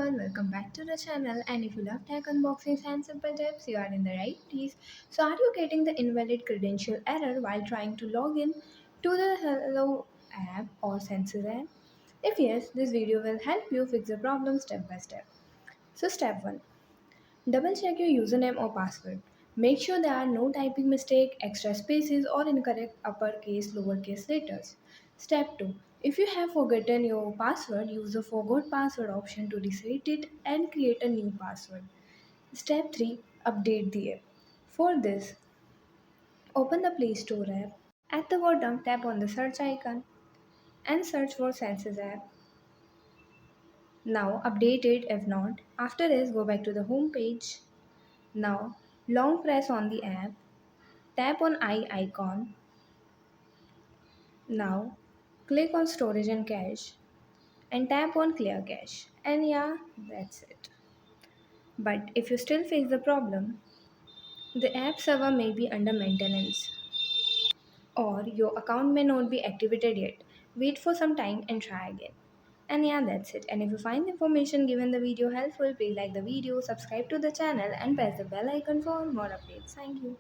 everyone, welcome back to the channel. And if you love tech unboxings and simple tips, you are in the right place. So, are you getting the invalid credential error while trying to log in to the HLO app or Census app? If yes, this video will help you fix the problem step by step. So, step 1, double check your username or password. Make sure there are no typing mistake, extra spaces, or incorrect uppercase, lowercase letters. Step 2. If you have forgotten your password, use the forgot password option to reset it and create a new password. Step 3. Update the app. For this, open the Play Store app. At the bottom, tap on the search icon and search for Census app. Now update it if not. After this, go back to the home page. Now long press on the app. Tap on eye icon. Now click on storage and cache and tap on clear cache. And yeah, that's it. But if you still face the problem, the app server may be under maintenance or your account may not be activated yet. Wait for some time and try again. And yeah, that's it. And if you find the information given the video helpful, please like the video, subscribe to the channel and press the bell icon for more updates. Thank you.